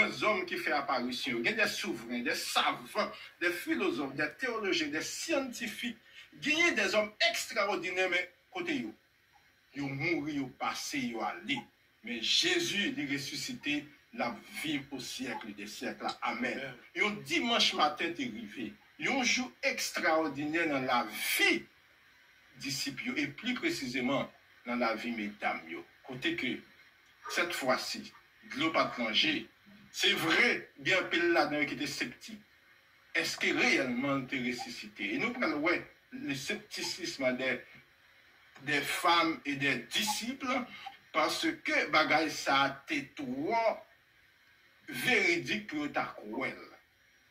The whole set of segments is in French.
grands hommes qui font apparition, il y a des souverains, des savants, des philosophes, des théologiens, des scientifiques, il y a des hommes extraordinaires, mais côté eux. Ils ont mouru, ils ont passé, ils ont allé. Mais Jésus, il est ressuscité, la vie au siècle des siècles. Amen. Et un dimanche matin, est arrivé. Il y a un jour extraordinaire dans la vie disciples, et plus précisément dans la vie mesdames. Côté que, cette fois-ci, de l'eau pas plongé, c'est vrai, bien pile là-dedans qui était sceptique. Est-ce que réellement tu es ressuscité? Et nous prenons, ouais, le scepticisme des femmes et des disciples, parce que bagay ça a été trop véridique pour ta cruel.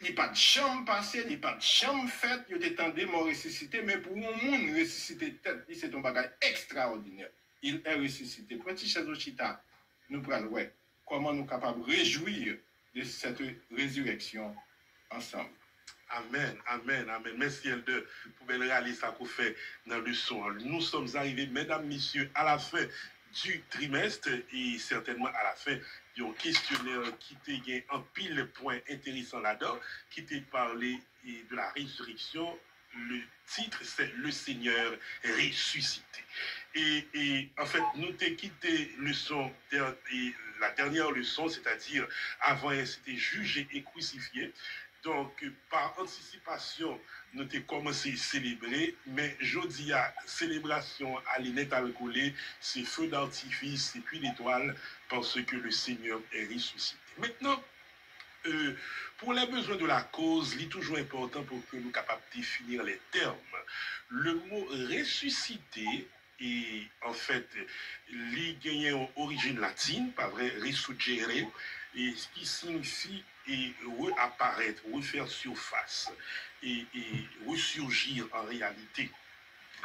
Il n'y a pas de chambre passée, il n'y a pas de chambre faite, il y a des morts ressuscités, mais pour un monde ressuscité, c'est un bagage extraordinaire. Il est ressuscité. Petit Chazochita, nous prenons, ouais, comment nous sommes capables de réjouir de cette résurrection ensemble. Amen, amen, amen. Merci Elder pour bien réaliser ça qu'on fait dans le son. Nous sommes arrivés, mesdames, messieurs, à la fin du trimestre et certainement à la fin d'un questionnaire qui était un pile point intéressant là-dedans, qui était parlé de la résurrection. Le titre, c'est Le Seigneur ressuscité. Et en fait, nous t'ai quitté leçon, la dernière leçon, c'est-à-dire avant, c'était jugé et crucifié. Donc, par anticipation, nous avons commencé à célébrer, mais jeudi, à célébration à l'inette alcoolée, c'est feu d'artifice et puis l'étoile, parce que le Seigneur est ressuscité. Maintenant, pour les besoins de la cause, il est toujours important pour que nous soyons capables de définir les termes. Le mot ressuscité est en fait, il gagne en origine latine, pas vrai, resurgere, et ce qui signifie réapparaître, refaire surface et ressurgir en réalité.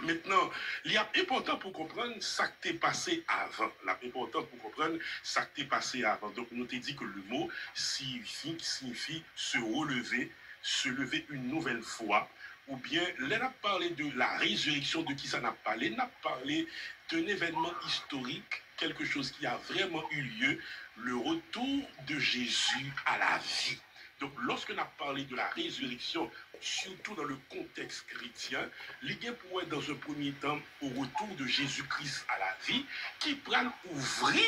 Maintenant, il est important pour comprendre ce qui est passé avant. Il est important pour comprendre ce qui est passé avant. Donc, nous t'ai dit que le mot signifie se relever, se lever une nouvelle fois. Ou bien, là, on a parlé de la résurrection, de qui ça n'a parlé. On a parlé d'un événement historique, quelque chose qui a vraiment eu lieu, le retour de Jésus à la vie. Donc, lorsqu'on a parlé de la résurrection, surtout dans le contexte chrétien, l'idée pourrait être dans un premier temps au retour de Jésus-Christ à la vie, qui pourrait ouvrir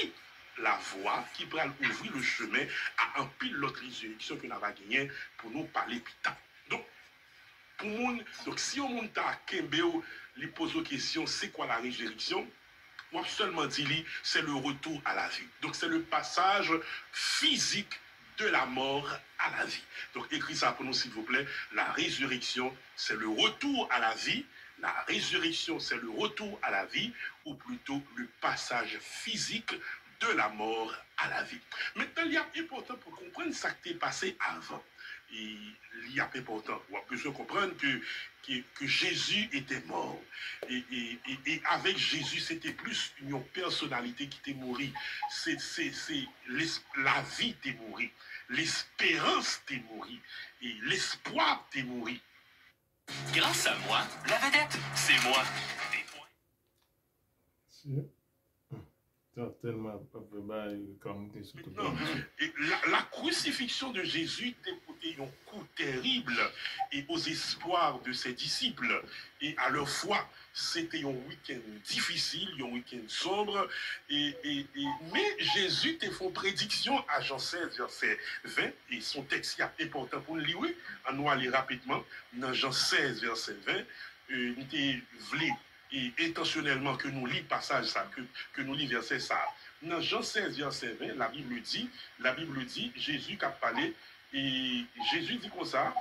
la voie, qui pourrait ouvrir le chemin à un pile l'autre résurrection que nous avons gagné pour nous parler plus tard. Donc, si on monte à Kembeo, lui pose la question, c'est quoi la résurrection? Moi, seulement dit, c'est le retour à la vie. Donc, c'est le passage physique de la mort à la vie. Donc, écris ça pour nous, s'il vous plaît. La résurrection, c'est le retour à la vie. La résurrection, c'est le retour à la vie, ou plutôt le passage physique de la mort à la vie. Maintenant, il y a important pour comprendre ce qui est passé avant. Et il y a important. On a besoin de comprendre que Jésus était mort. Et avec Jésus, c'était plus une personnalité qui était morte. C'est la vie était morte. L'espérance était morte. Et l'espoir était mort. Grâce à moi, la vedette, c'est moi. Tellement comme la crucifixion de Jésus était un coup terrible et aux espoirs de ses disciples et à leur foi. C'était un week-end difficile, un week-end sombre. Mais Jésus te fait une prédiction à Jean 16, verset 20. Et son texte est important pour le lire. On nous aller rapidement. Dans Jean 16, verset 20, il était voulu et intentionnellement que nous lisons passage ça, que nous lisons verset ça. Dans Jean 16, verset 20, la Bible dit, Jésus qui a parlé, et Jésus dit comme ça,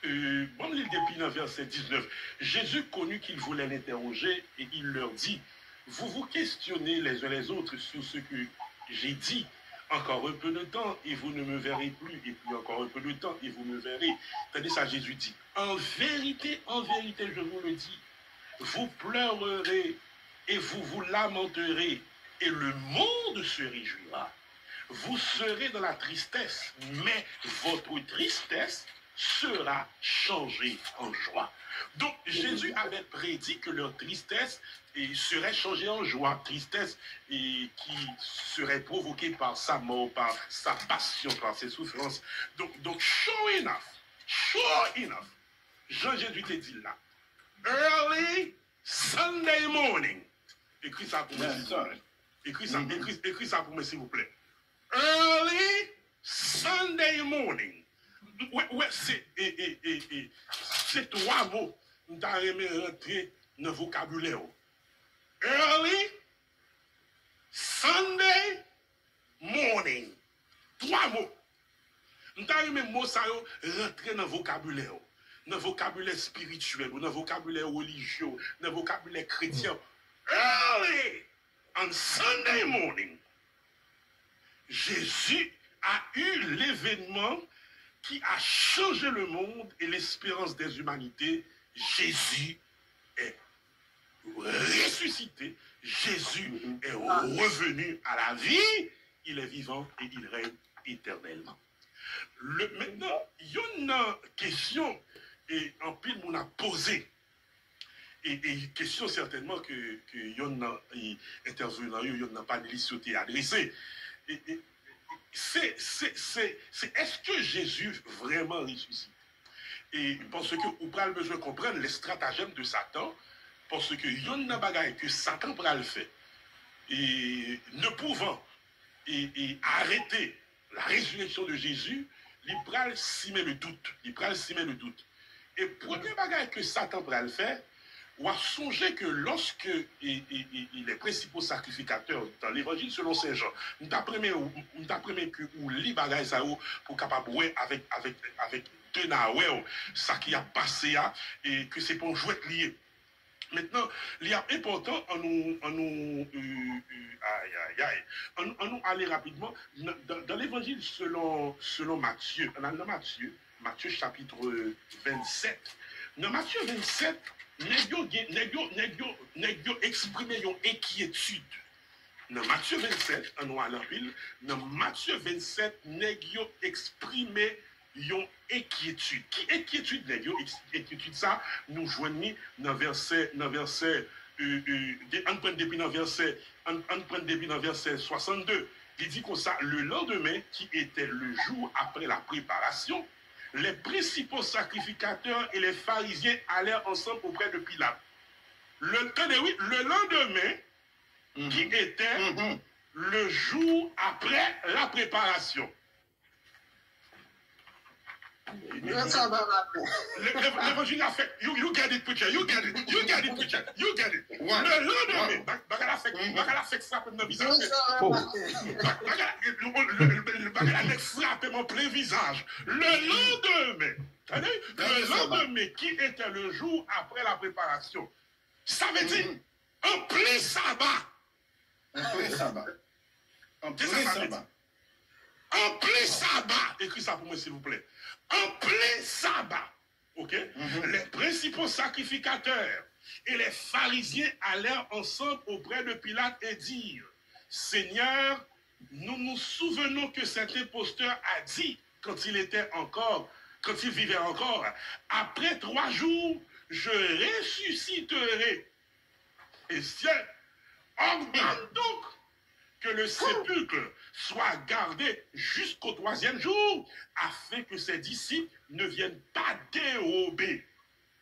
bon, depuis dans verset 19, Jésus connut qu'il voulait l'interroger, et il leur dit, vous vous questionnez les uns les autres sur ce que j'ai dit, encore un peu de temps, et vous ne me verrez plus, et puis encore un peu de temps, et vous me verrez. Tandis ça, Jésus dit, en vérité, je vous le dis, vous pleurerez et vous vous lamenterez et le monde se réjouira. Vous serez dans la tristesse, mais votre tristesse sera changée en joie. Donc Jésus avait prédit que leur tristesse serait changée en joie, tristesse qui serait provoquée par sa mort, par sa passion, par ses souffrances. Donc sure enough, Jean-Jésus te dit là, early Sunday morning, écris ça pour moi s'il vous plaît. Écris ça pour moi s'il vous plaît. Early Sunday morning. Ouais, c'est trois mots. Nous avons rentré dans le vocabulaire. Early Sunday morning. Trois mots. Nous avons mots ça rentrer dans le vocabulaire. Dans le vocabulaire spirituel, dans le vocabulaire religieux, dans le vocabulaire chrétien. Early on Sunday morning. Jésus a eu l'événement qui a changé le monde et l'espérance des humanités. Jésus est ressuscité. Jésus est revenu à la vie. Il est vivant et il règne éternellement. Maintenant, il y a une question et en pile on a posé. Et question certainement que y en a intervenant, il n'y a pas de liste adressée. C'est est-ce que Jésus vraiment ressuscite? Et parce que vous avez besoin de comprendre les stratagèmes de Satan, parce que il y a une bagaille que Satan pourra le faire. Et ne pouvant arrêter la résurrection de Jésus, il pourra simer le doute. Et premier bagaille que Satan pourra le faire, on a songé que lorsque les principaux sacrificateurs dans l'évangile selon Saint Jean, nous t'apprenons que ou lit bagaille ça pour capable avec de naoué ça qui a passé et que c'est pour jouer lié. Maintenant, il y a important en nous aller rapidement dans l'évangile selon Matthieu, Matthieu chapitre 27. Dans Matthieu 27, nèg yo exprimé une inquiétude. Dans Matthieu 27, en noir en pile, dans Matthieu 27, nèg yo exprimé une inquiétude. Qui inquiétude nèg yo inquiétude ça nous joignons dans verset on prend depuis dans verset 62. Il dit comme ça, le lendemain qui était le jour après la préparation, les principaux sacrificateurs et les pharisiens allèrent ensemble auprès de Pilate. Le lendemain, qui était le jour après la préparation. L'évangile a fait, you get it, preacher, you get it. Wow. Le lendemain, bagala fait frapper mon visage. Bagala frappe mon plein visage. Le lendemain, qui était le jour après la préparation. Ça veut dire, en plein sabbat. En plein sabbat. Écris ça pour moi, s'il vous plaît. En plein sabbat, ok? Les principaux sacrificateurs et les pharisiens allèrent ensemble auprès de Pilate et dirent, Seigneur, nous nous souvenons que cet imposteur a dit, quand il vivait encore, après 3 jours, je ressusciterai. Et ciel, ordonne donc que le sépulcre soit gardé jusqu'au 3e jour, afin que ses disciples ne viennent pas dérober.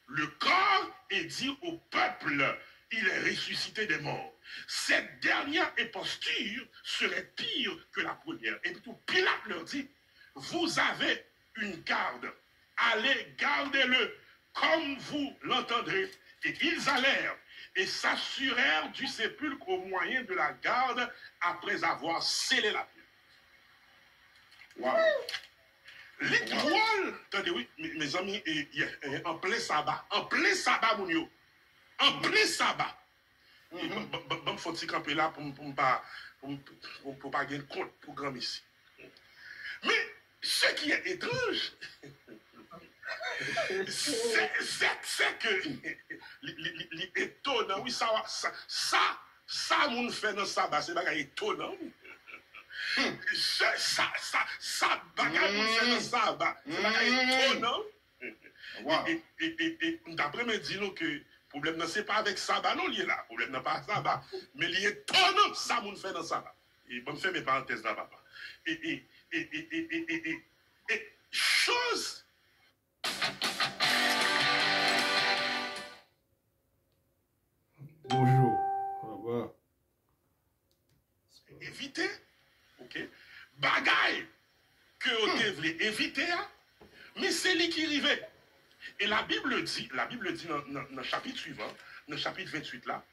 Le corps est dit au peuple, il est ressuscité des morts. Cette dernière imposture serait pire que la première. Et puis Pilate leur dit, vous avez une garde, allez gardez-le comme vous l'entendrez. Et ils allèrent et s'assurèrent du sépulcre au moyen de la garde après avoir scellé la pierre. Wow. L'étoile, attendez, oui, mes amis, en plein sabbat, mon yo, en plein sabbat. Bon, faut-il camper là pour pas gagner compte pour grand ici. Mais ce qui est étrange, c'est que l'étonnant, oui, ça, mon fait dans le sabbat, c'est pas étonnant. Ça bagaille pour faire dans ça, c'est bagaille étonnant. Wow. Et d'après me dit que le problème c'est pas avec ça, non, il est là. Le problème n'est pas avec ça, mais il est étonnant ça mon fait dans ça. Et bon, me faire mes parenthèses là, papa. Et chose. Bonjour. Au revoir. Éviter, ok? Bagaille que on devrait éviter, mais c'est lui qui arrivait. Et la Bible dit dans le chapitre suivant, dans le chapitre 28 là,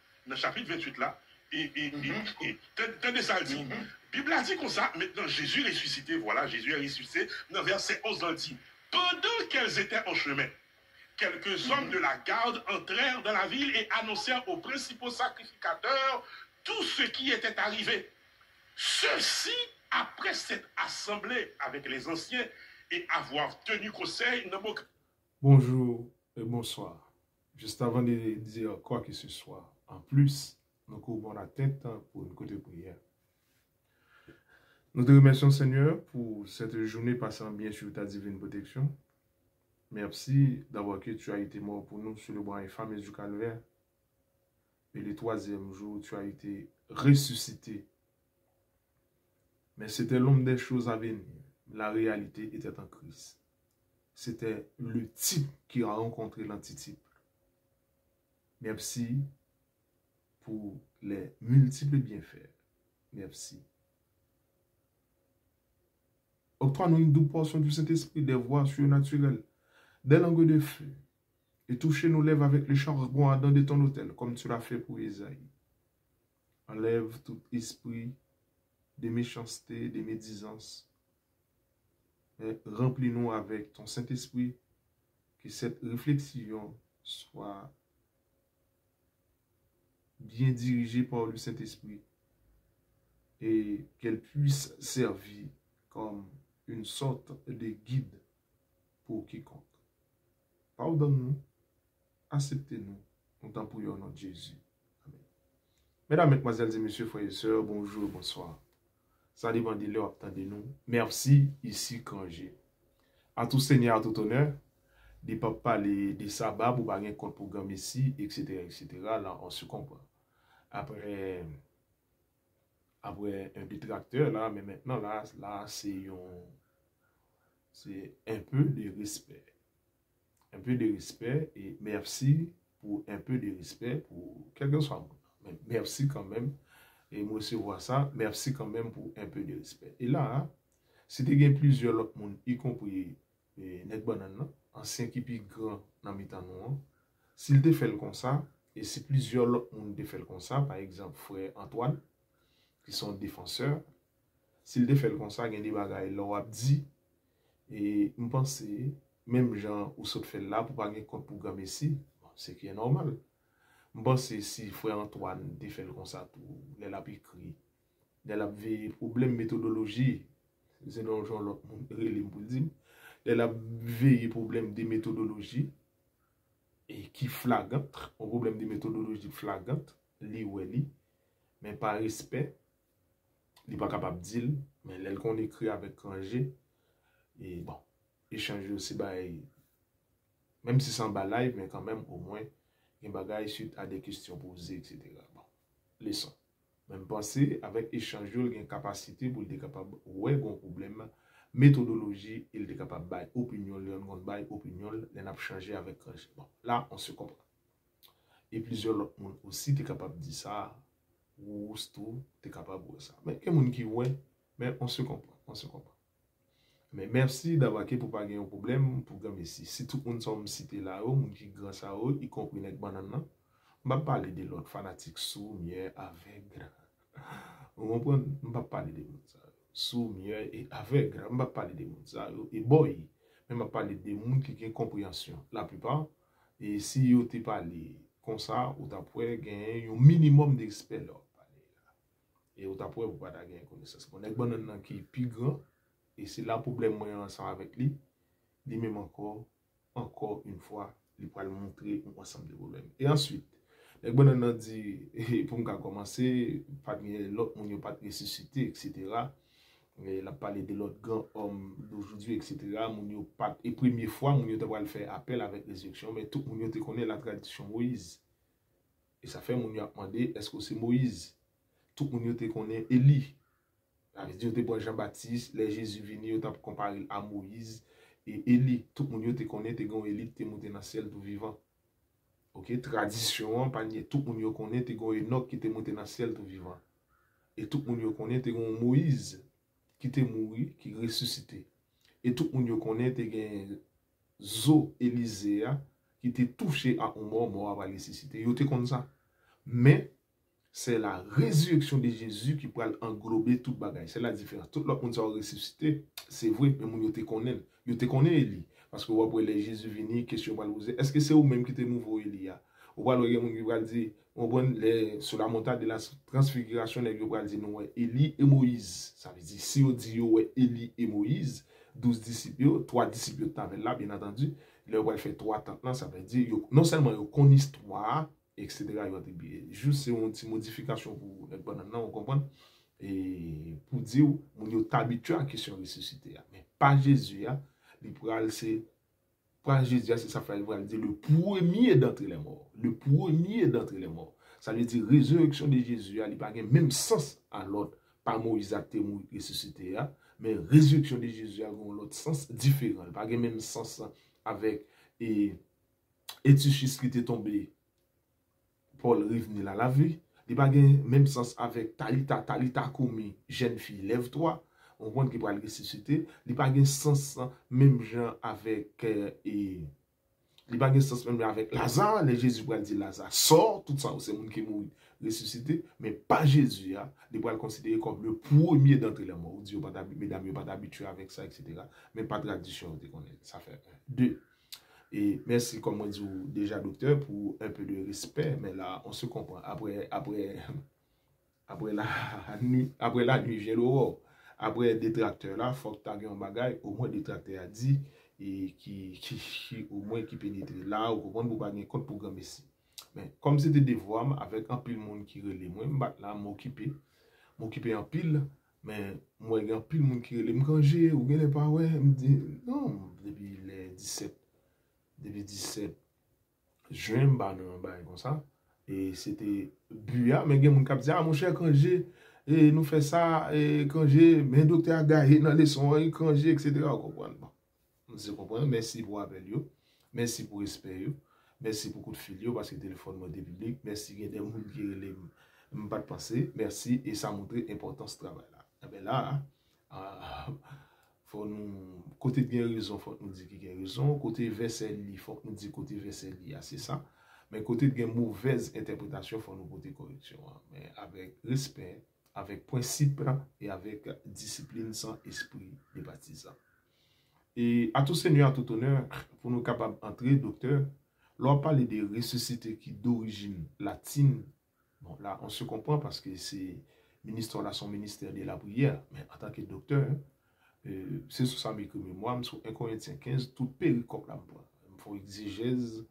tenez ça dit. La Bible a dit comme ça, maintenant Jésus ressuscité, voilà, Jésus est ressuscité, dans verset 11 on dit, pendant qu'elles étaient en chemin, quelques hommes de la garde entrèrent dans la ville et annoncèrent aux principaux sacrificateurs tout ce qui était arrivé. Ceux-ci, après s'être assemblés avec les anciens et avoir tenu conseil, ne manquent. Bonjour et bonsoir. Juste avant de dire quoi que ce soit, en plus, nous couvrons la tête pour une côté prière. Nous te remercions, Seigneur, pour cette journée passant bien sur ta divine protection. Merci d'avoir que tu as été mort pour nous sur le bois infâme du calvaire. Et le troisième jour, tu as été ressuscité. Mais c'était l'homme des choses à venir. La réalité était en Christ. C'était le type qui a rencontré l'antitype. Merci pour les multiples bienfaits. Merci. Octroie-nous une double portion du Saint-Esprit, des voix surnaturelles, des langues de feu, et touchez nos lèvres avec le charbon ardent de ton autel, comme tu l'as fait pour Isaïe. Enlève tout esprit de méchanceté, de médisance. Remplis-nous avec ton Saint-Esprit, que cette réflexion soit bien dirigée par le Saint-Esprit et qu'elle puisse servir comme une sorte de guide pour quiconque. Pardonne-nous, acceptez-nous, nous t'en prions au nom de Jésus. Amen. Mesdames, mesdemoiselles et messieurs, frères et sœurs, bonjour, bonsoir. Ça dépend de l'heure, attendez-nous. Merci, ici, Kangé. À tout seigneur, à tout honneur, des pas parler de sabbat pour pas un compte programme ici, etc., etc. Là, on se comprend. Après un détracteur, là, mais maintenant, là c'est un peu de respect. Un peu de respect et merci pour un peu de respect pour quel que soit. Mais merci quand même. Et moi aussi, voir ça. Merci quand même pour un peu de respect. Et là, c'était bien plusieurs autres monde, y compris Net Banana, ancien qui est grand dans le temps. S'il te fait comme ça, et si plusieurs autres monde te fait comme ça, par exemple, frère Antoine, qui sont défenseurs, s'il te fait comme ça, il y a des bagailles, leur dit, et je pense, même gens ou saute fait là, pour pas gagner compte pour programme ici, c'est qui est normal. Je pense que si frère Antoine te fait comme ça, tout, il a écrit, il a vu problème méthodologie, c'est dans le genre l'autre monde, pour dire, il a vu problème de méthodologie, et qui flagrante, un problème de méthodologie flagrante, li ou li, mais par respect, il n'est pas capable de dire, mais elle qu'on écrit avec Kangé, et bon, échanger aussi, même si c'est en bas live, mais quand même, au moins, il y a suite à des questions posées, etc. Bon, laissons. Même penser, avec échanger, il y a une capacité pour être capable, ouais, un problème, méthodologie, il est capable de opinion, il a changé avec Kangé. Bon, là, on se comprend. Et plusieurs autres monde aussi, tu es capable de dire ça, ou tout, tu es capable de dire ça. Mais il y a des gens qui ouais, mais on se comprend, on se comprend. Mais merci d'avoir été pour pas gagner un problème pour gagner ici. Si tout le monde sont cité là, ou monde qui grâce à eux, y compris les bananes, on va parler de l'autre fanatique sous mieux aveugle. On comprend, on va parler de ça. Sous mieux et aveugle, on va parler de ça et boy, mais on va parler de monde qui ont compréhension. La plupart et si vous te parlé comme ça, ou ta pour gagner un minimum d'expert là. Et ou ta pour pas gagner connaissance. Bon, les bananes qui plus grand. Et c'est là le problème moi ensemble avec lui. Il même encore une fois, il pourra montrer un ensemble de problèmes. Et ensuite, les bonnes dit, pour me commencer, pas l'autre monde pas ressuscité, etc. Il a parlé de l'autre grand homme d'aujourd'hui, etc. Et première fois, moun yo te va le faire appel avec résurrection, mais tout moun yo te connaît la tradition Moïse. Et ça fait moun yo a demandé, est-ce que c'est Moïse? Tout moun yo te connaît Élie. Ça veut dire que Jean-Baptiste, les Jésus venu, yo t'a comparé à Moïse et Élie. Tout moun yo te connaît, te gon Élie, te monté dans le ciel tout vivant. Ok, tradition, panier, tout moun yo connaît, te gon Enoch qui te monté dans le ciel tout vivant. Et tout moun yo connaît, te gon Moïse qui te mouru, qui ressuscité. Et tout moun yo connaît, te gen Zo Élisée qui te touché à un mort à ressuscité. Yo te comme ça. Mais c'est la résurrection de Jésus qui pourra englober toute bagaille. C'est la différence. Tout l'autre monde qui a ressuscité, c'est vrai, mais moun yo te connaît. Yo te connaît Élie. Parce que après les Jésus venu, question va poser, est-ce que c'est vous même qui te nouveau Élie? Ou va le monde qui va dire, on prend sur la montagne de la transfiguration, les gens vont dire non, Élie et Moïse. Ça veut dire si on dit ouais Élie et Moïse, 12 disciples, 3 disciples t'avais là bien entendu, le va faire 3 temps là, ça veut dire non seulement ils connaissent histoire, etc. Juste c'est une petite modification pour les bonnes on comprend et pour dire on est habitué à la question ressuscité, mais pas Jésus il pourra c'est pas Jésus c'est ça fait dire le premier d'entre les morts, le premier d'entre les morts. Ça veut dire résurrection de Jésus il pas même sens à l'autre, pas Moïse a été ressuscité mais résurrection de Jésus a un autre sens différent, il pas même sens avec et Tuchis qui était tombé Paul revenu à la vie, il pas même sens avec Talita Koumi, jeune fille lève-toi. On voit qu'il va le ressusciter, il n'y a pas de sens même gens avec il n'y a pas de sens même avec Lazare, les Jésus va dire Lazare sort, tout ça c'est monde qui mourit ressuscité, mais pas Jésus, il va le considérer comme le premier d'entre les morts. Dieu pas mesdames pas d'habitude avec ça, etc. Mais pas de tradition, ça fait 2. Et merci, comme on dit déjà docteur, pour un peu de respect, mais là on se comprend. Après la nuit vient l'aurore. Après détracteur là, faut que tu aies un bagage, au moins détracteur a dit, et qui au moins qui pénètre là, ou qu'on ne pas gagner compte pour gagner ici. Mais comme c'était des voix, avec un pile monde qui relève, moi, là, m'occuper en pile, mais moi, il y a un pile monde qui relève, m'ranger, ou bien pas, ouais, me dit, non, depuis les 17 juin, comme ça, et c'était buya, mais il y a mon cap dit, ah, mon cher, quand j'ai, et nous fait ça, et quand j'ai, mais docteur a gagné dans les sons, quand j'ai, etc. Vous comprenez? Vous comprenez? Merci pour l'appel, merci pour le respect, merci pour le coup de fil, parce que le téléphone est public, merci qu'il y a des gens qui ne pas de penser, merci, et ça montre l'importance de ce travail-là. Et bien là, faut nous, côté de raison, faut nous dire qu'il y a raison, côté verset, il faut nous dire côté verset, c'est ça. Mais côté de mauvaise interprétation, il faut nous porter correction. Mais avec respect, avec principe et avec discipline sans esprit de baptisant. Et à tout seigneur, à tout honneur, pour nous capables d'entrer, docteur, l'on parle de ressuscité qui d'origine latine. Bon, là, on se comprend parce que c'est ministre là, son ministère de la prière, mais en tant que docteur, c'est sur ça que moi, sur 1 Corinthiens 15, tout péricope là, il faut exégèse.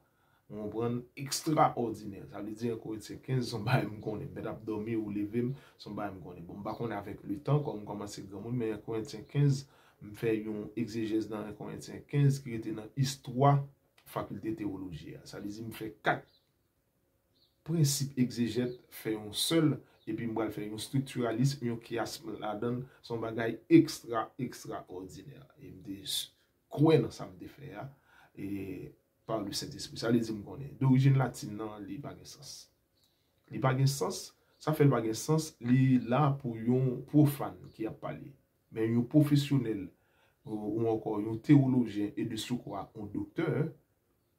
On prend extraordinaire. Ça veut dire que c'est 15, son bail me connaît. Peut-être dormir ou lever, son bail me connaît. Bon, bah, on est avec le temps, comme on commence à grand monde, mais 1 Corinthiens 15, me fait une exégèse dans 1 Corinthiens 15 qui était dans histoire, faculté théologie. Ça veut dire me fait 4 principes exégètes, fait un seul, et puis moi, fait un structuralisme, un chiasme là-dedans, son bagage extraordinaire. Et me dit, quoi dans ça me fait, et par le Saint-Esprit. Ça veut dire qu'on est d'origine latine, non, il n'y a pas de sens. Il n'y a pas de sens, ça fait pas de sens, il est là pour un profane qui a parlé. Mais un professionnel, ou encore un théologien et de surcroît un docteur,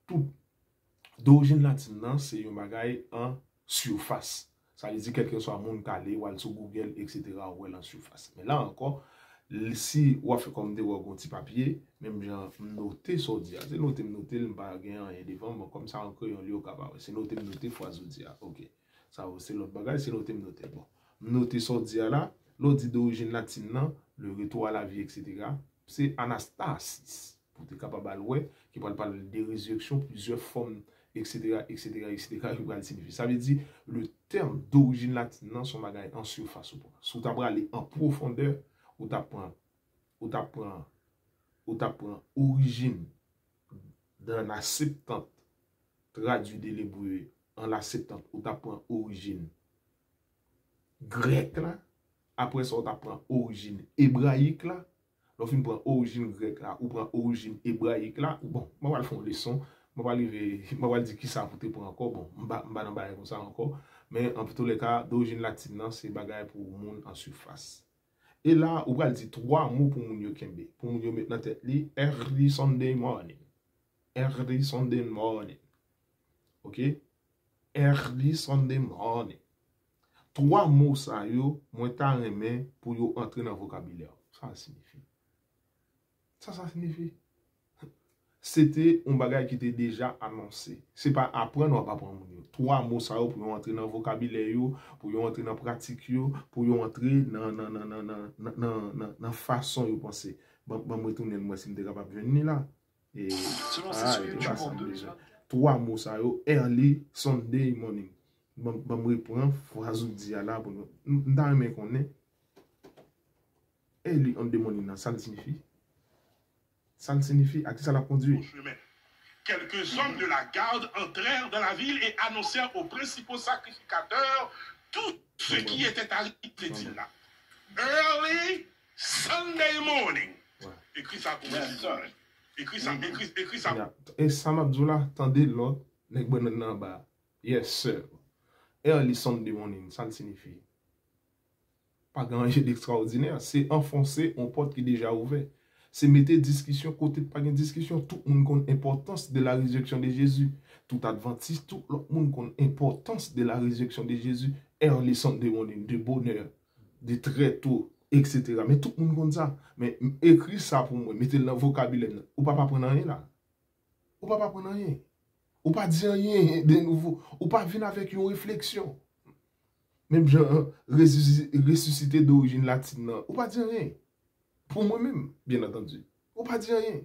tout d'origine latine, c'est un bagage en surface. Ça veut dire quelqu'un soit monde calé, ou sur Google, etc., ou en surface. Mais là encore, si on fait comme des un petit papier, même genre noter sur dia, c'est noter pas rien devant, mais comme ça encore on lieu capable. C'est noter fois dia. OK. Ça c'est l'autre bagage, c'est noter. Bon. Noter sur dia là, l'autre dit d'origine latine là, le retour à la vie, etc. C'est Anastasis. Pour être capable ouais, qui parle parler de résurrection, plusieurs formes, etc. qui va signifier. Ça veut dire le terme d'origine latine, son bagage en surface ou pas. Sous ta aller en profondeur, ou t'apprend origine dans la Septante, traduit de l'hébreu en la Septante, ou t'apprend origine grecque là, après ça, ou t'apprend origine hébraïque là, l'on fin prend origine grecque là, ou prend origine hébraïque là, bon, moi, je vais faire une leçon, moi, je vais dire qui ça pour te prendre encore, bon, je ne vais pas comme ça encore, mais en tous les cas, d'origine latine, c'est bagaille pour le monde en surface. Et là, on va dire 3 mots pour moun yo kembe, pour moun yo mettre dans tête li, early Sunday morning. Early Sunday morning. OK? Early Sunday morning. 3 mots ça yo, moi ta remen pour yo entrer dans vocabulaire. Ça signifie. Ça signifie. C'était un bagage qui était déjà annoncé. C'est pas apprendre ou pas apprendre. 3 mots ça yo pour entrer dans le vocabulaire yo, pour entrer dans la pratique yo, pour entrer dans façon yo penser. Bon moi retourner moi si m'était capable venir là. Et Selon ces YouTube en 2. 3 mots ça yo, early Sunday morning. Bon me reprendre phrase ou dit là pour nous. Dans mais connaît. Early Sunday morning ça signifie. Ça signifie à qui ça l'a conduit. Quelques hommes de la garde entrèrent dans la ville et annoncèrent aux principaux sacrificateurs tout ce qui était arrivé, dit là. Early Sunday morning. Ouais. Écris ça pour moi. Écris ça. Et ça m'a dit là, attendez l'autre, nèg bon nan ba. Yes sir. Early Sunday morning, ça signifie pas grand-chose d'extraordinaire, c'est enfoncer une porte qui est déjà ouverte. C'est mettre discussion côté de pas de discussion. Tout le monde connaît l'importance de la résurrection de Jésus. Tout adventiste, tout le monde connaît l'importance de la résurrection de Jésus. Early Sunday morning, de bonheur, de très tôt, etc. Mais tout le monde connaît ça. Mais écris ça pour moi, mettez-le dans le vocabulaire. Ou pas prendre rien là. Ou pas prendre rien. Ou pas dire rien de nouveau. Ou pas venir avec une réflexion. Même genre ressuscité d'origine latine. Ou pas dire rien. Pour moi-même, bien entendu. Ou pas dire rien.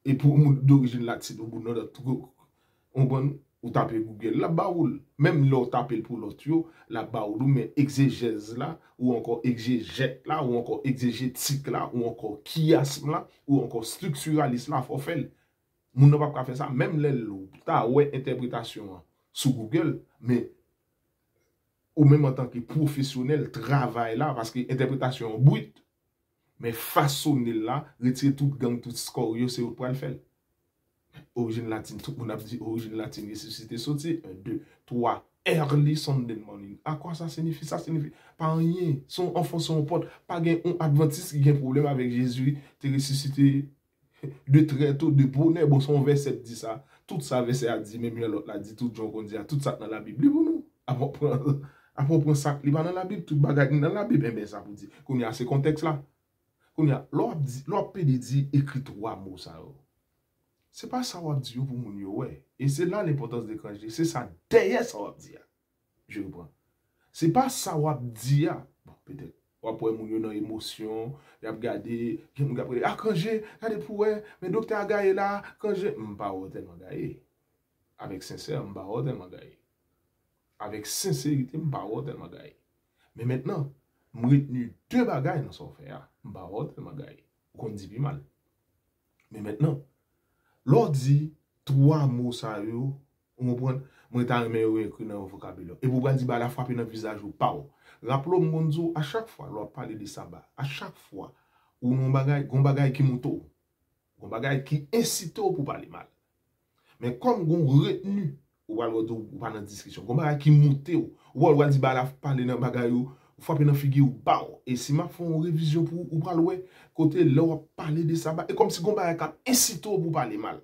Et pour moi d'origine latine, ou taper Google, la baoul. Même là, taper pour l'autre, la baoul, mais exégèse là, ou encore exégète là, ou encore exégétique là, ou encore chiasme là, ou encore structuraliste là, faut faire. Moun n'a pas faire ça. Même les loups, t'as ouais interprétation sur Google, mais ou même en tant que professionnel, travail là, parce que interprétation brute. Mais façonner là, retirer tout gang, tout score, c'est où pour le faire. Origine latine, tout le monde a dit origine latine, ressuscité, sauté. 1, 2, 3, early Sunday morning. À quoi ça signifie? Ça signifie pas rien. Son enfant, son pote, pas un adventiste qui a un problème avec Jésus, t'es ressuscité de très tôt, de bonheur. Bon, son verset dit ça. Tout ça, verset a dit, même l'autre l'a dit, tout John qu'on dit, tout ça dans la Bible. Pour nous, après prendre ça, il va dans la Bible, tout bagage dans la Bible, ben ça pour dire qu'on y a ce contexte là. L'autre dit écrit 3 mots ça. C'est pas ça qu'on dit pour mon yo ouais. Et c'est là l'importance de l'étranger. C'est ça derrière ça qu'on dit. Je reprends. C'est pas ça qu'on dit. Bon, peut-être. Après mon yo dans émotion, il a regardé, ah quand j'ai regardé pour mais docteur a gagné là, quand j'ai m'pas tellement gagné. Avec sincère, m'pas tellement gagné. Avec sincérité, m'pas tellement gagné. Mais maintenant, je retenu 2 bagages dans son fait. M'pas tellement gagné. Qu'on dit plus mal. Mais maintenant, l'on dit 3 mots ça yo, on prend moi ta remet écrit dans le vocabulaire. Et vous dire la frapper dans le visage ou pas. Rappelons mon à chaque fois l'on parle de sabbat, à chaque fois où on bagay qui monte, on bagay qui incite pour parler mal. Mais comme on retenu ou pas dans discussion, on bagay qui monte ou on dire la parler dans bagay ou frapper dans figure ou pas. Et si m'a font une révision pour ou parler côté là on parler de sabbat et comme si on bagay qui incite pour parler mal.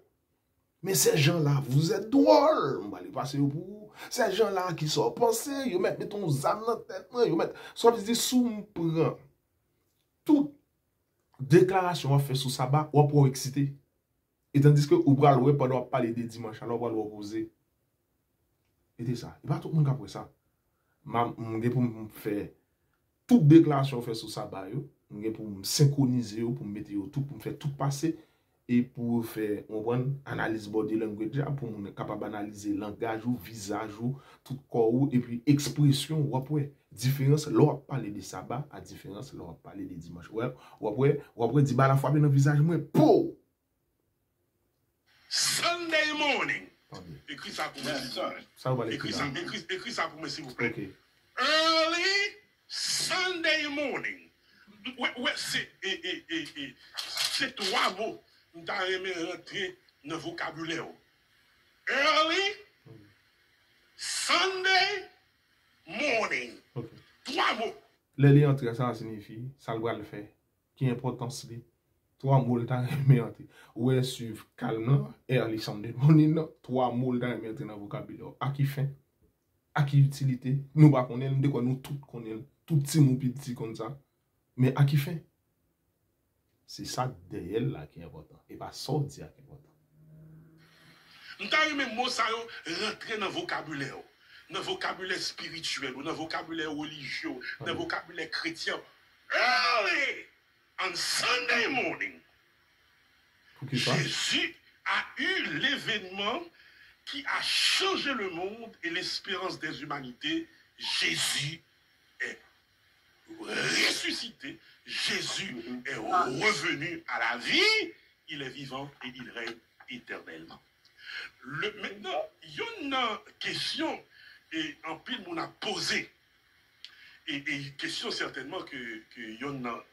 Mais ces gens-là, vous êtes drôles. On va les passer pour vous. Ces gens-là qui sont pensés, ils mettent ton zam dans la tête, ils mettent, soit ils disent, sous prend. Toute déclaration on fait sous sabbat, on peut exciter. Et tandis que, ou bral, ouais, pendant parler des dimanches, alors on va l'opposer. Et c'est ça. Il va tout le monde après ça. Je pour me faire toute déclaration fait sous sabbat, je pour me synchroniser, pour me mettre tout, pour me faire tout passer. et pour faire une analyse body language pour nous capable d'analyser langage ou visage ou tout corps ou et puis expression ou après différence là parler de sabbat à différence là parler de dimanche ouais ou après dit bah la fois dans visage moi po Sunday morning. Attendez. Écris ça pour moi. Yes, sir. Ça va Écris ça pour moi s'il vous plaît. OK Early Sunday morning. Ouais, c'est trois mots. Nous avons rentré dans le vocabulaire. Early Sunday morning. OK Trois mots. les entrées ça signifie ça doit le faire qui importance li trois mots le temps mais entrer ouais suivre calme early Sunday morning trois mots le temps mettre dans vocabulaire à qui fin à qui utilité nous pas connaît nous de quoi nous tout connaît tout petit mot petit comme ça mais à qui fin c'est ça derrière là qui est important et pas sortir qui est important Nous avons même mot ça rentrer dans le vocabulaire. Dans le vocabulaire spirituel, dans le vocabulaire religieux, dans le vocabulaire chrétien. Early on Sunday morning, pour qui ça Jésus a eu l'événement qui a changé le monde et l'espérance des humanités. Jésus est ressuscité. Jésus est revenu à la vie. Il est vivant et il règne éternellement. Maintenant, il y a une question et en pile on a posé. Et question certainement que y en a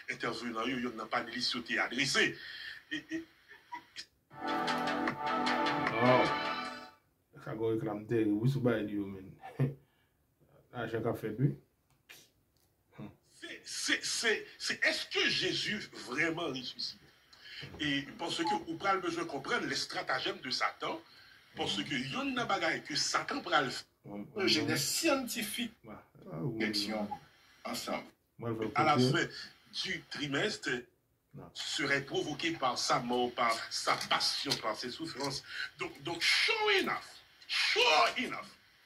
intervenant, il y en a pas de liste qui adressé. oh ça go réclame terre oui sous bail yo men ah j'ai fait lui C'est est-ce que Jésus vraiment ressuscité? Et parce que vous avez besoin de comprendre les stratagèmes de Satan, parce que il y a une bagaille que Satan prend le faire. J'ai des scientifiques réflexion ensemble. À la fin du trimestre serait provoqué par sa mort, par sa passion, par ses souffrances. Donc sure enough.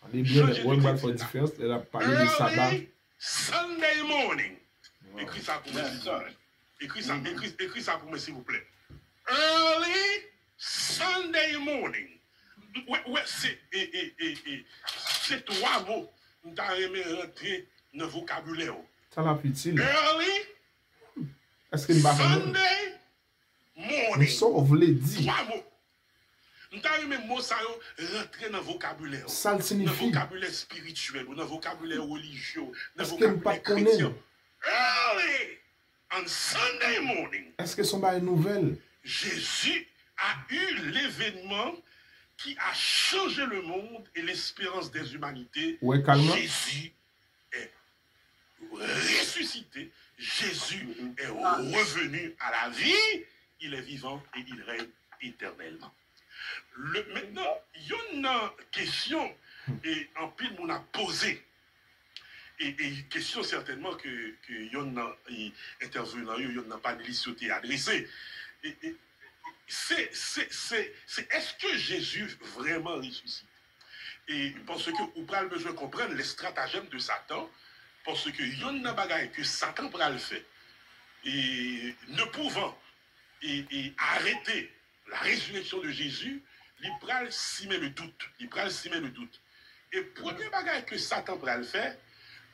on est bien one bad for différence elle a parlé de sabbat Early Sunday morning. Wow. Écris ça pour moi. Yes, sir. Écris ça pour moi, s'il vous plaît. Early Sunday morning. Ouais, c'est trois mots. Nous avons rentré dans le vocabulaire. ça l'a utile Early est-ce que il va Sunday nous morning. sauve les dit Trois mots. Nous avons même mot ça rentrer dans le vocabulaire. ça le Dans le signifie vocabulaire spirituel, dans le vocabulaire religieux, dans le est-ce que nous pas vocabulaire chrétien. connaît Early on Sunday morning. est-ce que son bail nouvelle Jésus a eu l'événement qui a changé le monde et l'espérance des humanités. ouais calme Jésus est ressuscité. Jésus est revenu à la vie. Il est vivant et il règne éternellement. Maintenant, il y a une question et en pile on a posé. Et question certainement que y en a intervenant, il y en a pas de liste qui est adressée. C'est est-ce que Jésus vraiment ressuscité? Et parce que vous avez besoin de comprendre les stratagèmes de Satan, parce que y en a bagaille que Satan prend le fait. Et ne pouvant arrêter la résurrection de Jésus, il prend simer le doute. Et premier bagaille que Satan prend le faire,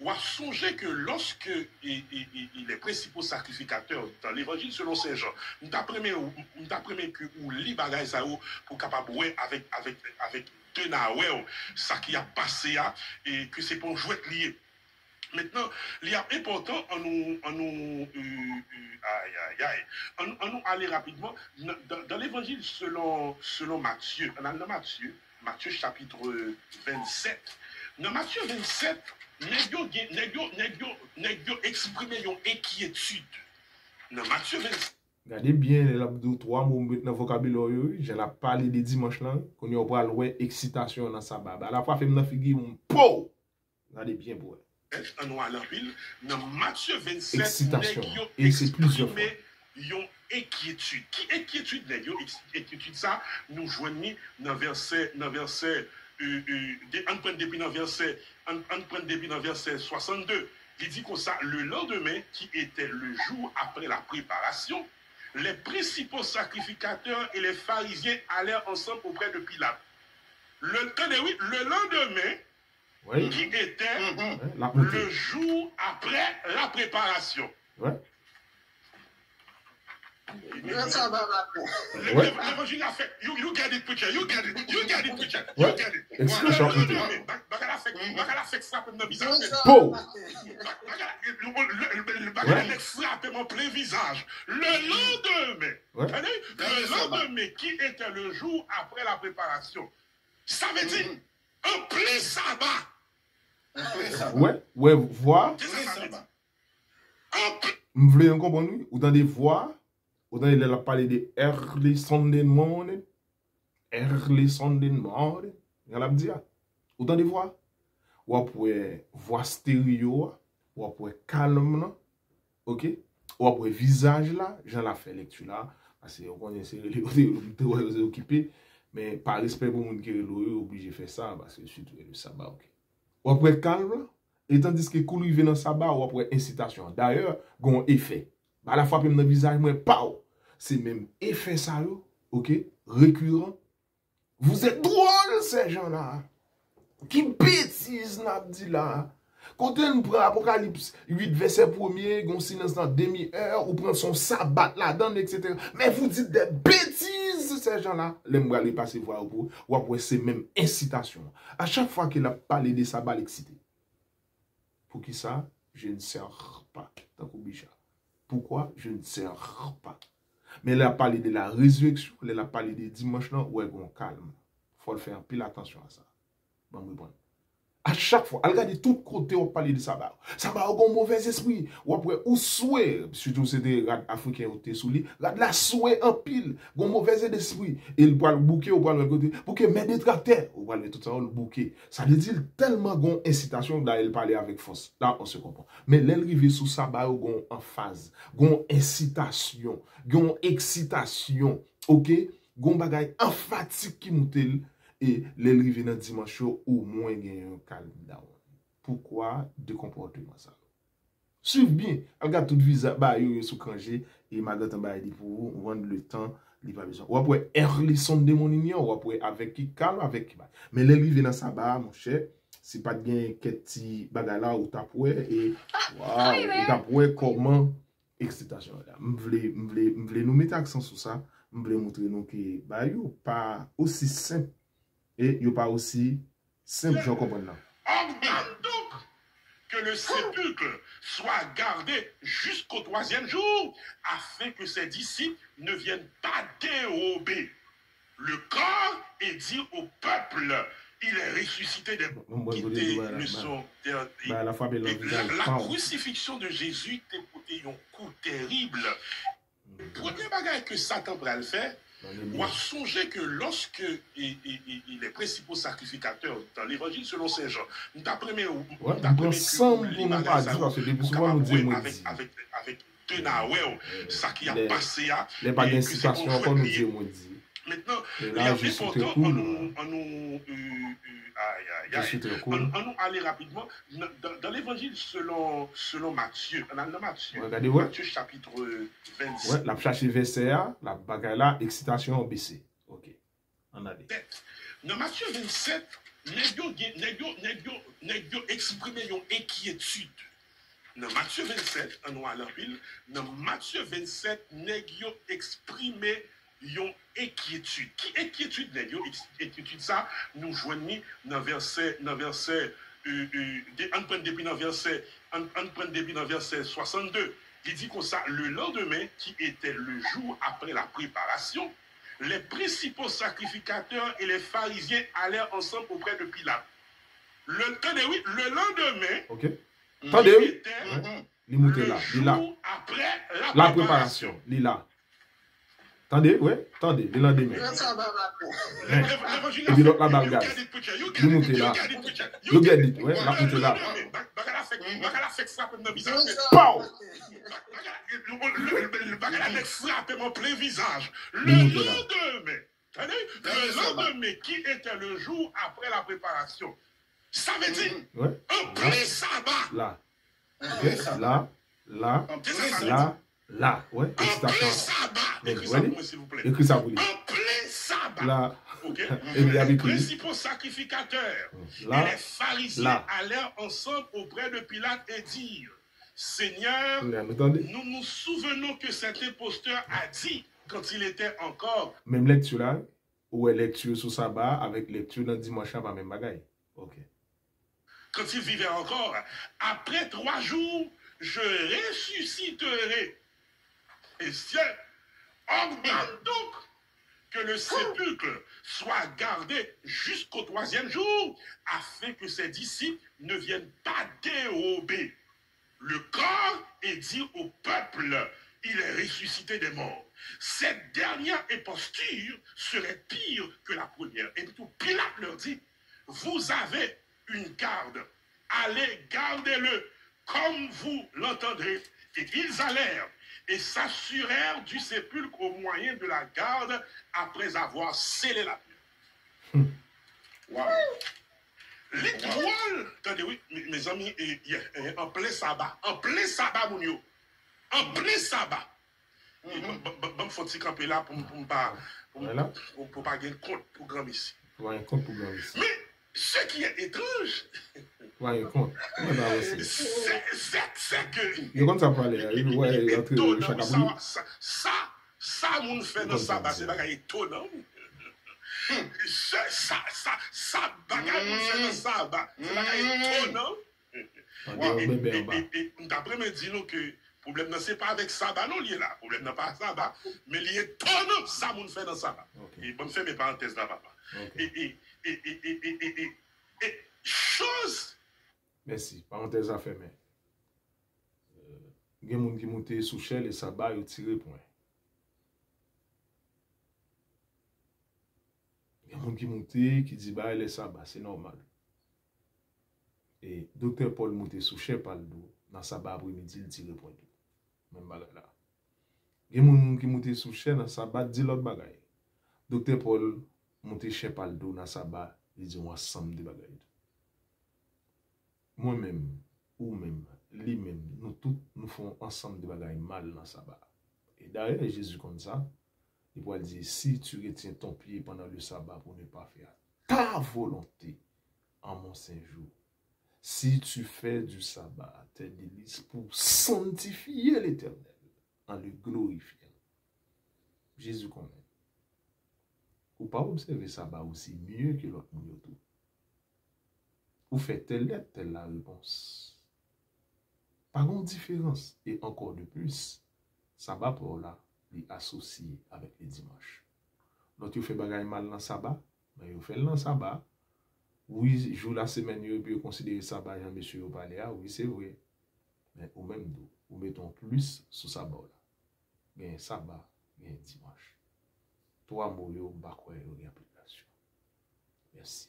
on a songé que lorsque les principaux sacrificateurs dans l'évangile selon Saint Jean, nous t'apprenons que ou lit bagaille ça pour capable avec deux naoué ça qui a passé et que c'est pour jouer lié. Maintenant, il y a important en nous aller rapidement dans l'évangile selon Matthieu. Dans Matthieu chapitre 27. Dans Matthieu 27, nèg yo exprimer une inquiétude. Dans Matthieu 27. Regardez bien les deux trois mots dans le vocabulaire je l'ai parlé de dimanche là qu'on y a pas ouais excitation dans sabbat. À la fois fait dans figure po. Regardez bien pour En noir en pile, dans Matthieu 27, excitation. nèg yo Et c'est plusieurs fois. Yon inquiétude. Qui inquiétude nèg yo? Inquiétude ça nous joignons dans verset on prend depuis dans verset 62. Il dit comme ça, le lendemain qui était le jour après la préparation, les principaux sacrificateurs et les pharisiens allèrent ensemble auprès de Pilate. Le lendemain, Oui. qui était La montée. le jour après la préparation. Ouais. L'évangile a fait, you get it, preacher, you get it, preacher, you Ouais. get it. Explication. Bagala fait frappe dans le visage. Po! Bagala frappe mon plein visage. Le lendemain, Ouais. le lendemain qui était le jour après la préparation, ça veut dire un plein sabbat. Ouais, ouais, voir. Qu'est-ce que ça veut dire? Vous voulez comprendre? Ou dans des voix, ou dans les parler de early Sunday morning, early Sunday morning, il a dit, ou dans des voix, ou après voix stéréo, ou après calme, ok? Ou après visage là, j'en la fait lecture là, parce que on connaît les occupés, mais par respect pour monde qui est obligé de faire ça, parce que surtout le sabbat, ok? Ou après calme là, et tandis que quand il vient dans le sabbat, ou après incitation. D'ailleurs, il y a un effet. À la fois, même dans le visage, c'est même effet ça, ok? Récurrent. Vous êtes drôles, ces gens-là. Qui bêtise, n'a dit là. Quand on prend Apocalypse 8, verset 1er, on silence dans demi-heure, ou prend son sabbat là-dedans, etc. Mais vous dites des bêtises, ces gens-là. Les gens aller passer voir vous, ou après, c'est même incitation. À chaque fois qu'il a parlé de sabbat, l'excité. Pour qui ça? Je ne sers pas. Pourquoi? Je ne sers pas. Mais elle a parlé de la résurrection, elle a parlé de dimanche, là, où elle est calme. Il faut faire pile attention à ça. Bon, bon. À chaque fois, regardez tout côté, on parle de sabbat. Sabbat, on a un mauvais esprit. Ou après, ou souhait, surtout c'est des africains qui sont sous lui, la souhait en pile, on a un mauvais esprit. Et il peut le bouquet, ou le côté, bouquet, mais des tracteurs, ou le tout ça, le bouquet. Ça veut dire tellement qu'on incitation, là, il parlait avec force. Là, on se comprend. Mais l'arrivée sous sabbat, on en phase, on incitation, on excitation, ok? On bagay emphatique qui moutel. Et l'arrivée dans dimanche, au moins, il y a un calme down. Pourquoi de comportement ça? Suivez bien. Regarde tout visage, bah, il sous congé, et madame bah, dit pour vous, vendre le temps, il pas besoin. Ou après, early Sunday morning, ou après, avec qui calme, avec qui. Mais l'arrivée dans ça, bah, mon cher, c'est pas bien qu'est-ce bagala ou tapoué, et waouh, ou tapoué comment, excitation. M'vle nous mettre accent sur ça, m'vle montrer nous que, bah, yo pas aussi simple. Et il n'y a pas aussi simple, je comprends là. Ordonne donc que le sépulcre soit gardé jusqu'au 3e jour, afin que ses disciples ne viennent pas dérober le corps et dire au peuple, il est ressuscité des la crucifixion de Jésus était un coup terrible. Le premier bagage que Satan va le faire, on a songé que lorsque les principaux sacrificateurs dans l'évangile selon Saint Jean, nous apprenons avec Denawel, ça qui a passé à. Les bagues d'incitation, comme nous disons, maintenant, il est important on nous aller rapidement dans l'évangile selon Matthieu. Matthieu chapitre 26. Ouais, la chercher verset la bagaille là, excitation baissée. Ok. On a dit. Dans Matthieu 27, nous exprimé une inquiétude. Dans Matthieu 27, on a la pile. Dans Matthieu 27, nous exprimé une inquiétude. Qui inquiétude, inquiétude ça, nous joignons dans verset, on prend depuis dans verset 62. Il dit comme ça, le lendemain, qui était le jour après la préparation, les principaux sacrificateurs et les pharisiens allèrent ensemble auprès de Pilate. Le lendemain, okay. Attendez, le jour après la préparation. Lila. Attendez, oui, attendez, le lendemain. Et puis l'autre là dans le gaz. Il monte là. Le gars dit, ouais, la monte là. Pow! Le bagage frappe mon plein visage. Le lendemain qui était le jour après la préparation. Ça veut dire un plein sabbat. Là. Là. Ouais, un plein sabbat. Écris ça pour moi, s'il vous plaît. Écris ça pour lui. En plein sabbat. Là, Ok. les principaux sacrificateurs là, et les pharisiens là. allèrent ensemble auprès de Pilate et dirent, Seigneur, attendez. nous nous souvenons que cet imposteur a dit quand il était encore. Même lecture là, ou lecture sur sabbat avec lecture dans dimanche pas même bagaille. Ok. Quand il vivait encore, après 3 jours, je ressusciterai. Et ciel, ordonne donc que le sépulcre soit gardé jusqu'au 3e jour, afin que ses disciples ne viennent pas dérober le corps et dire au peuple, il est ressuscité des morts. Cette dernière imposture serait pire que la première. Et tout Pilate leur dit, vous avez une garde, allez, gardez-le comme vous l'entendrez. Et ils allèrent et s'assurèrent du sépulcre au moyen de la garde après avoir scellé la pierre. Wow. L'étoile, attendez, oui, mes amis, en plein sabbat, mon yo, en plein sabbat. Bon, faut-il camper là pour pas gagner compte pour grand ici. Ouais, compte pour grand ici. Mais ce qui est étrange, ouais, compte. c'est que. Il compte ça pour aller. Ouais, entre ça, mon fait dans sabbat, c'est pas étonnant. Ça, bagaille mon fait dans sabbat, c'est pas étonnant. Et d'après me dit que le problème non c'est pas avec sabbat non lié là, le problème n'est pas sabbat, mais lié étonnant ça mon fait dans sabbat. Et bon faire mes parenthèses là papa. Et chose. Merci, parenthèse à fermer. Il y a des gens qui montent sous chèvre et sabbat et tirent point. Il y a des gens qui montent qui disent bah les sabbat, c'est normal. Et docteur Paul monte sous chèvre par le dos, dans sabbat après-midi, il tire point. Même bagarre là. Il y a des gens qui montent sous chèvre dans sabbat, dit l'autre bagaille. Docteur Paul monte chèvre par le dos dans sabbat, il dit on ensemble de bagaille. Moi-même, ou même, lui-même, nous tous, nous faisons ensemble de bagailles mal dans le sabbat. Et d'ailleurs, Jésus comme ça, il pourrait dire, si tu retiens ton pied pendant le sabbat pour ne pas faire ta volonté en mon saint jour, si tu fais du sabbat tes délices pour sanctifier l'Éternel en le glorifiant. Jésus connaît. Ou pas observer sabbat aussi mieux que l'autre monde tout. Ou fait telle lettre, telle la réponse. Pas de différence. Et encore de plus, sabbat pour là, est associé avec les dimanches. Donc, tu fais bagaille mal dans sabbat, mais vous faites dans sabbat. Oui, jour la semaine, vous pouvez considérer sabbat, Jean-Monsieur au palais, oui, c'est vrai. Mais au même dos, vous mettons plus sous sabbat là. Il y a un sabbat, il y a un dimanche. Trois mots, il y a une application. Merci.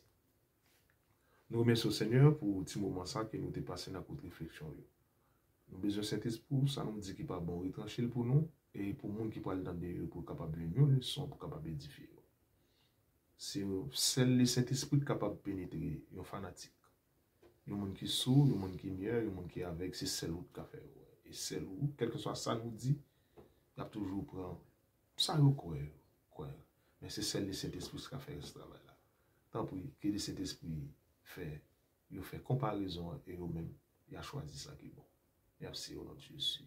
Nous remercions au Seigneur pour ce moment ça que nous avons passé dans notre réflexion. Nous avons besoin de Saint-Esprit, ça nous dit qu'il n'est pas bon retrancher pour nous et pour les gens qui parlent dans des pour capable de mieux le son, pour capable d'édifier. C'est celle le Saint-Esprit capable de pénétrer, un fanatique. Il y a des gens qui sourd, il y a des gens qui mieux, il y a des gens qui avec, c'est celle où qui fait. Et celle où, quel que soit ça nous dit, il y a toujours prendre ça, quoi. Mais c'est celle le Saint-Esprit qui a fait ce travail-là. Tant pis que le Saint-Esprit il fait comparaison et eux-mêmes, il a choisi ça qui est bon. Merci au nom de Jésus.